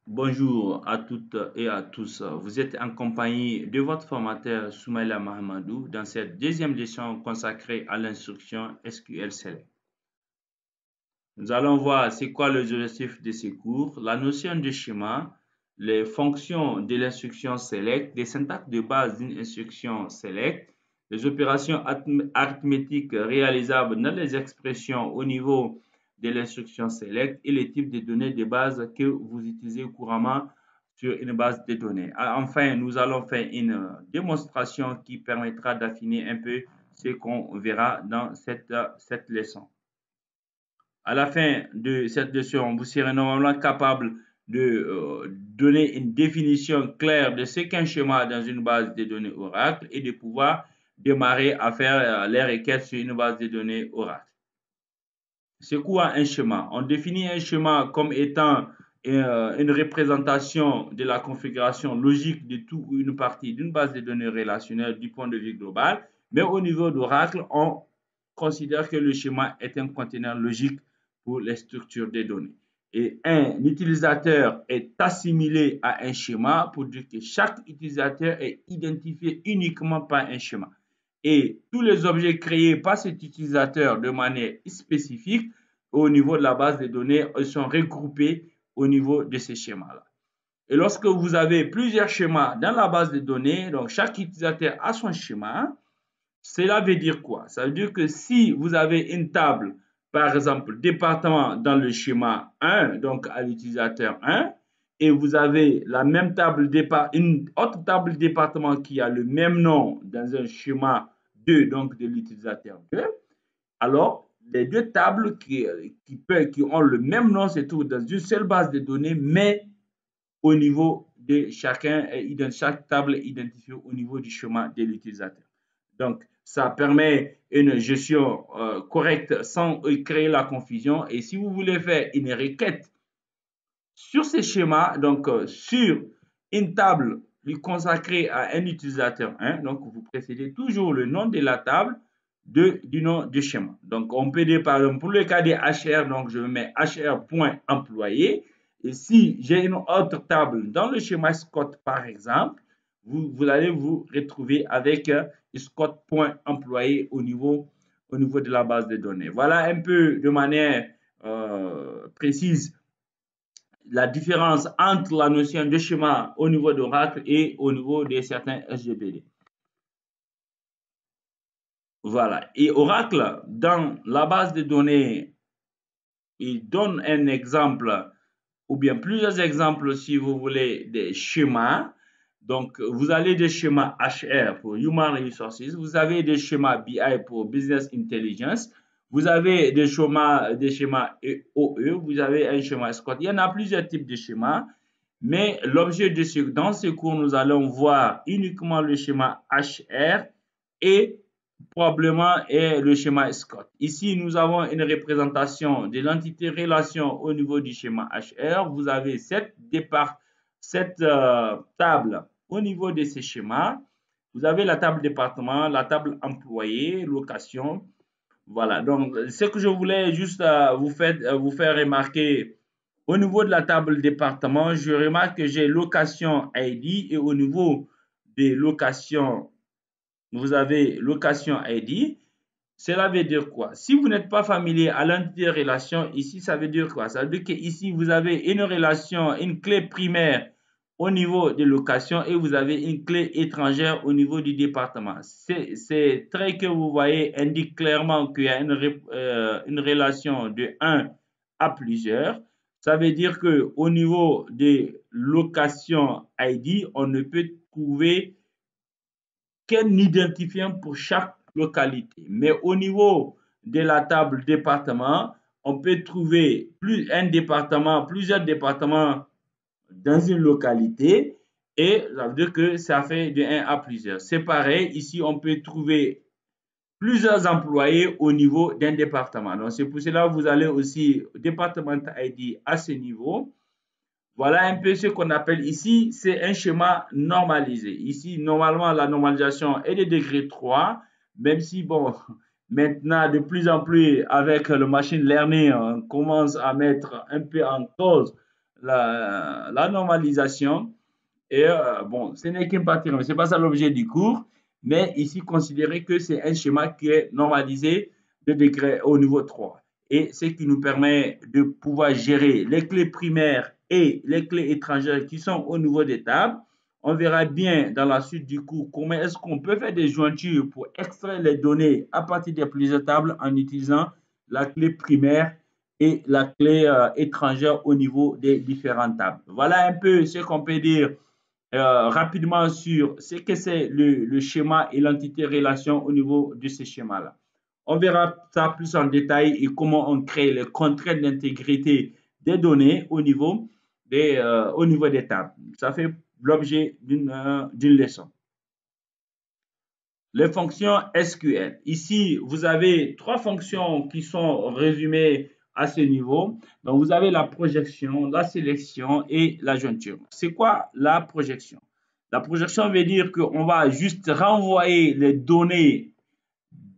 Bonjour à toutes et à tous. Vous êtes en compagnie de votre formateur Soumaïla Mahamadou dans cette deuxième leçon consacrée à l'instruction SQL Select. Nous allons voir c'est quoi les objectifs de ces cours, la notion de schéma, les fonctions de l'instruction Select, les syntaxes de base d'une instruction Select, les opérations arithmétiques réalisables dans les expressions au niveau de l'instruction Select et les types de données de base que vous utilisez couramment sur une base de données. Enfin, nous allons faire une démonstration qui permettra d'affiner un peu ce qu'on verra dans cette leçon. À la fin de cette leçon, vous serez normalement capable de donner une définition claire de ce qu'est un schéma dans une base de données Oracle et de pouvoir démarrer à faire les requêtes sur une base de données Oracle. C'est quoi un schéma? On définit un schéma comme étant une représentation de la configuration logique de tout ou une partie d'une base de données relationnelle du point de vue global, mais au niveau d'Oracle, on considère que le schéma est un conteneur logique pour les structures des données. Et un utilisateur est assimilé à un schéma pour dire que chaque utilisateur est identifié uniquement par un schéma. Et tous les objets créés par cet utilisateur de manière spécifique au niveau de la base de données sont regroupés au niveau de ces schémas-là. Et lorsque vous avez plusieurs schémas dans la base de données, donc chaque utilisateur a son schéma, cela veut dire quoi? Ça veut dire que si vous avez une table, par exemple, département dans le schéma 1, donc à l'utilisateur 1, et vous avez la même table une autre table département qui a le même nom dans un schéma 2, donc de l'utilisateur 2, alors les deux tables qui ont le même nom se trouvent dans une seule base de données, mais au niveau de chaque table est identifiée au niveau du schéma de l'utilisateur. Donc, ça permet une gestion correcte sans créer la confusion. Et si vous voulez faire une requête sur ces schémas, donc sur une table lui consacrée à un utilisateur 1, donc vous précédez toujours le nom de la table du nom du schéma. Donc, on peut dire par exemple, pour le cas des HR, donc je mets HR.employé. Et si j'ai une autre table dans le schéma Scott, par exemple, vous allez vous retrouver avec Scott.employé au niveau de la base de données. Voilà un peu de manière précise la différence entre la notion de schéma au niveau d'Oracle et au niveau de certains SGBD. Voilà. Et Oracle, dans la base de données, il donne un exemple ou bien plusieurs exemples, si vous voulez, des schémas. Donc, vous avez des schémas HR pour Human Resources, vous avez des schémas BI pour Business Intelligence, vous avez des schémas OE, vous avez un schéma SQL. Il y en a plusieurs types de schémas, mais l'objet dans ce cours, nous allons voir uniquement le schéma HR et probablement est le schéma Scott. Ici, nous avons une représentation de l'entité relation au niveau du schéma HR. Vous avez cette table au niveau de ces schémas. Vous avez la table département, la table employé, location. Voilà, donc ce que je voulais juste vous faire remarquer, au niveau de la table département, je remarque que j'ai location ID et au niveau des locations, vous avez location ID. Cela veut dire quoi? Si vous n'êtes pas familier à l'entité relation, ici, ça veut dire quoi? Ça veut dire qu'ici, vous avez une relation, une clé primaire au niveau de location et vous avez une clé étrangère au niveau du département. Ces traits que vous voyez indiquent clairement qu'il y a une relation de 1 à plusieurs. Ça veut dire qu'au niveau des locations ID, on ne peut trouver qu'un identifiant pour chaque localité. Mais au niveau de la table département, on peut trouver plusieurs départements dans une localité et ça veut dire que ça fait de 1 à plusieurs. C'est pareil, ici on peut trouver plusieurs employés au niveau d'un département. Donc c'est pour cela que vous allez aussi département ID à ce niveau. Voilà un peu ce qu'on appelle ici, c'est un schéma normalisé. Ici, normalement, la normalisation est de degré 3, même si, bon, maintenant, de plus en plus, avec le machine learning, on commence à mettre un peu en cause la normalisation. Et bon, ce n'est qu'une partie, ce n'est pas ça l'objet du cours, mais ici, considérez que c'est un schéma qui est normalisé de degré au niveau 3. Et ce qui nous permet de pouvoir gérer les clés primaires et les clés étrangères qui sont au niveau des tables. On verra bien dans la suite du cours comment est-ce qu'on peut faire des jointures pour extraire les données à partir des plusieurs tables en utilisant la clé primaire et la clé étrangère au niveau des différentes tables. Voilà un peu ce qu'on peut dire rapidement sur ce que c'est le schéma et l'entité relation au niveau de ce schéma-là. On verra ça plus en détail et comment on crée les contraintes d'intégrité des données au niveau des tables. Ça fait l'objet d'une leçon. Les fonctions SQL. Ici, vous avez trois fonctions qui sont résumées à ce niveau. Donc, vous avez la projection, la sélection et la jointure. C'est quoi la projection? La projection veut dire qu'on va juste renvoyer les données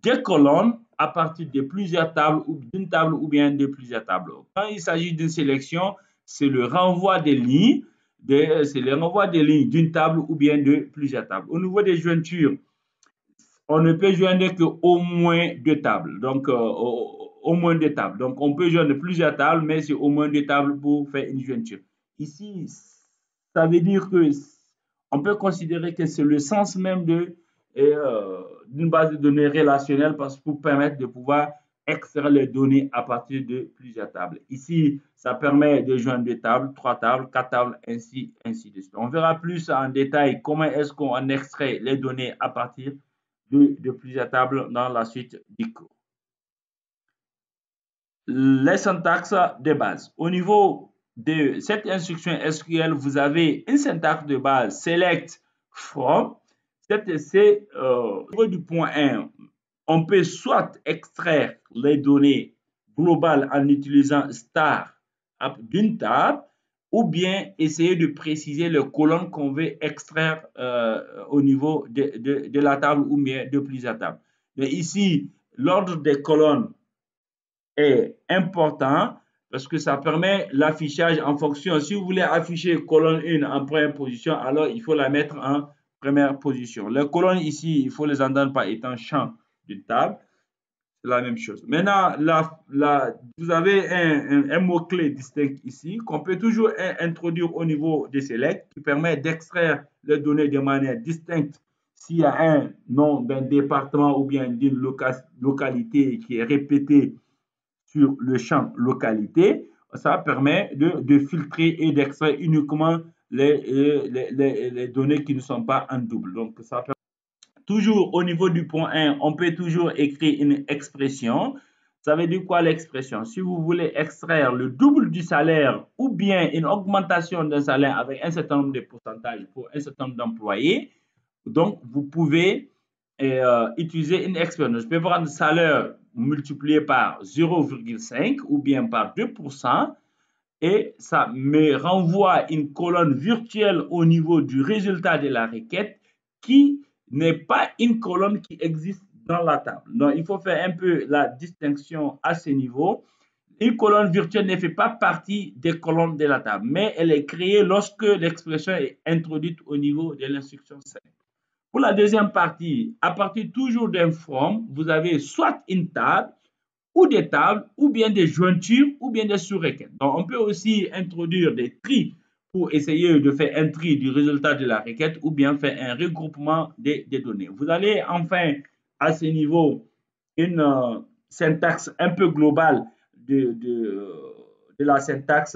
des colonnes à partir de plusieurs tables ou d'une table ou bien de plusieurs tables. Quand il s'agit d'une sélection, c'est le renvoi des lignes, d'une table ou bien de plusieurs tables. Au niveau des jointures, on ne peut joindre qu'au moins deux tables. Donc, au moins deux tables. Donc, on peut joindre plusieurs tables, mais c'est au moins deux tables pour faire une jointure. Ici, ça veut dire que on peut considérer que c'est le sens même d'une base de données relationnelle pour permettre de pouvoir extraire les données à partir de plusieurs tables. Ici, ça permet de joindre deux tables, trois tables, quatre tables, ainsi de suite. On verra plus en détail comment est-ce qu'on extrait les données à partir de plusieurs tables dans la suite du cours. Les syntaxes de base. Au niveau de cette instruction SQL, vous avez une syntaxe de base select from. C'est au niveau du point 1, on peut soit extraire les données globales en utilisant star d'une table, ou bien essayer de préciser les colonnes qu'on veut extraire au niveau de la table ou bien de plusieurs tables. Mais ici, l'ordre des colonnes est important parce que ça permet l'affichage en fonction. Si vous voulez afficher colonne 1 en première position, alors il faut la mettre en première position. Les colonnes ici, il faut les entendre par étant champ d'une table. C'est la même chose. Maintenant, vous avez un mot-clé distinct ici qu'on peut toujours introduire au niveau des select qui permet d'extraire les données de manière distincte s'il y a un nom d'un département ou bien d'une localité qui est répété sur le champ localité. Ça permet de filtrer et d'extraire uniquement les données qui ne sont pas en double. Donc, ça permet toujours au niveau du point 1, on peut toujours écrire une expression. Ça veut dire quoi l'expression? Si vous voulez extraire le double du salaire ou bien une augmentation d'un salaire avec un certain nombre de pourcentages pour un certain nombre d'employés, donc vous pouvez utiliser une expression. Je peux prendre le salaire multiplié par 0,5 ou bien par 2% et ça me renvoie une colonne virtuelle au niveau du résultat de la requête qui n'est pas une colonne qui existe dans la table. Donc, il faut faire un peu la distinction à ce niveau. Une colonne virtuelle ne fait pas partie des colonnes de la table, mais elle est créée lorsque l'expression est introduite au niveau de l'instruction 5. Pour la deuxième partie, à partir toujours d'un from, vous avez soit une table, ou des tables, ou bien des jointures, ou bien des sous-requêtes. Donc, on peut aussi introduire des tris pour essayer de faire un tri du résultat de la requête, ou bien faire un regroupement des données. Vous allez enfin, à ce niveau, une syntaxe un peu globale de la syntaxe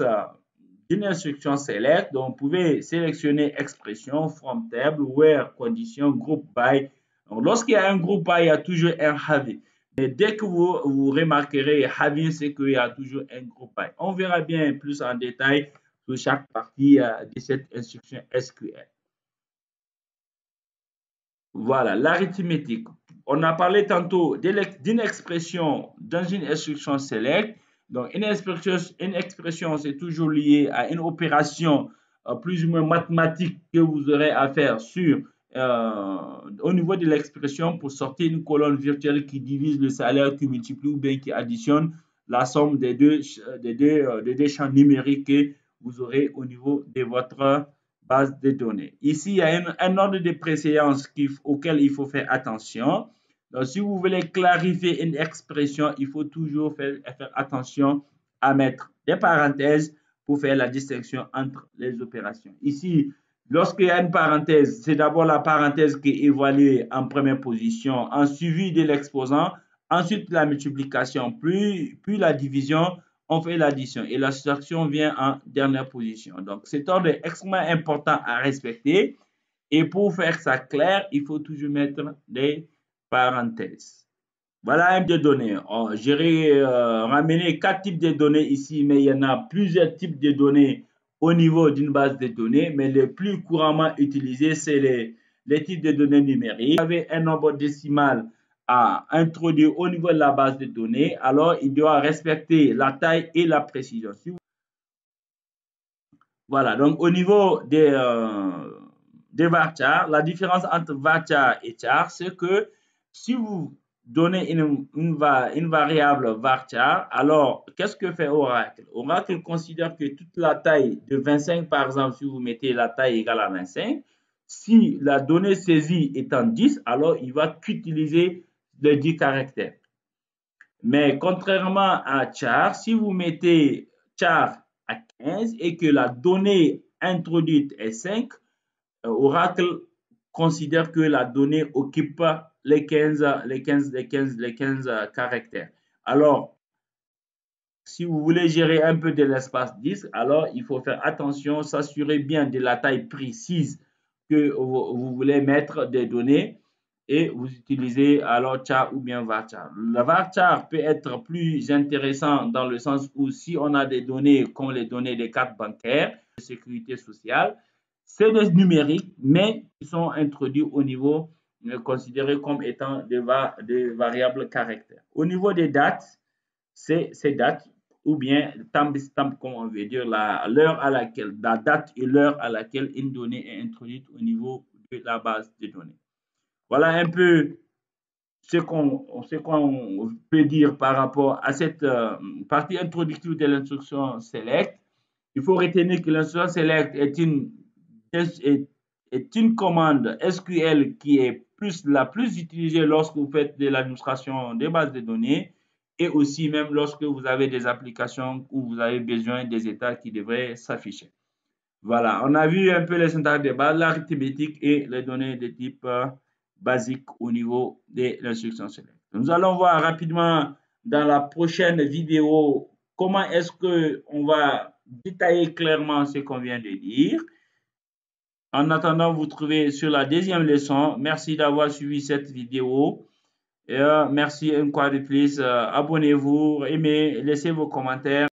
d'une instruction select. Donc, vous pouvez sélectionner expression, from table, where, condition, group by. Lorsqu'il y a un group by, il y a toujours un having. Mais dès que vous remarquerez having, c'est qu'il y a toujours un group by. On verra bien plus en détail sur chaque partie de cette instruction SQL. Voilà, l'arithmétique. On a parlé tantôt d'une expression dans une instruction select. Donc, une expression, c'est toujours lié à une opération plus ou moins mathématique que vous aurez à faire au niveau de l'expression pour sortir une colonne virtuelle qui divise le salaire, qui multiplie ou bien qui additionne la somme des deux champs numériques que vous aurez au niveau de votre base de données. Ici, il y a un ordre de préséance auquel il faut faire attention. Donc, si vous voulez clarifier une expression, il faut toujours faire attention à mettre des parenthèses pour faire la distinction entre les opérations. Ici, lorsqu'il y a une parenthèse, c'est d'abord la parenthèse qui est évaluée en première position, en suivi de l'exposant, ensuite la multiplication, puis la division, on fait l'addition et la soustraction vient en dernière position. Donc, cet ordre est extrêmement important à respecter et pour faire ça clair, il faut toujours mettre des parenthèses. Voilà un type de données. J'ai ramené 4 types de données ici, mais il y en a plusieurs types de données au niveau d'une base de données, mais les plus couramment utilisés, c'est les types de données numériques. Vous avez un nombre décimal à introduire au niveau de la base de données, alors il doit respecter la taille et la précision. Voilà, donc au niveau des varchars, la différence entre varchar et char, c'est que si vous donnez une variable varchar, alors qu'est-ce que fait Oracle? Oracle considère que toute la taille de 25, par exemple, si vous mettez la taille égale à 25, si la donnée saisie est en 10, alors il va qu'utiliser les 10 caractères. Mais contrairement à char, si vous mettez char à 15 et que la donnée introduite est 5, Oracle considère que la donnée occupe les 15 caractères. Alors, si vous voulez gérer un peu de l'espace disque, alors il faut faire attention, s'assurer bien de la taille précise que vous voulez mettre des données et vous utilisez alors char ou bien varchar. Le varchar peut être plus intéressant dans le sens où si on a des données comme les données des cartes bancaires, de sécurité sociale, c'est des numériques, mais ils sont introduits au niveau considérés comme étant des variables caractères. Au niveau des dates, c'est ces dates ou bien timestamp, comme on veut dire, la date et l'heure à laquelle une donnée est introduite au niveau de la base de données. Voilà un peu ce qu'on peut dire par rapport à cette partie introductive de l'instruction select. Il faut retenir que l'instruction select est une commande SQL qui est la plus utilisée lorsque vous faites de l'administration des bases de données et aussi même lorsque vous avez des applications où vous avez besoin des états qui devraient s'afficher. Voilà, on a vu un peu les syntaxes de base, l'arithmétique et les données de type basique au niveau de l'instruction select. Nous allons voir rapidement dans la prochaine vidéo comment est-ce qu'on va détailler clairement ce qu'on vient de dire. En attendant, vous trouvez sur la deuxième leçon. Merci d'avoir suivi cette vidéo. Et, merci une fois de plus. Abonnez-vous, aimez, laissez vos commentaires.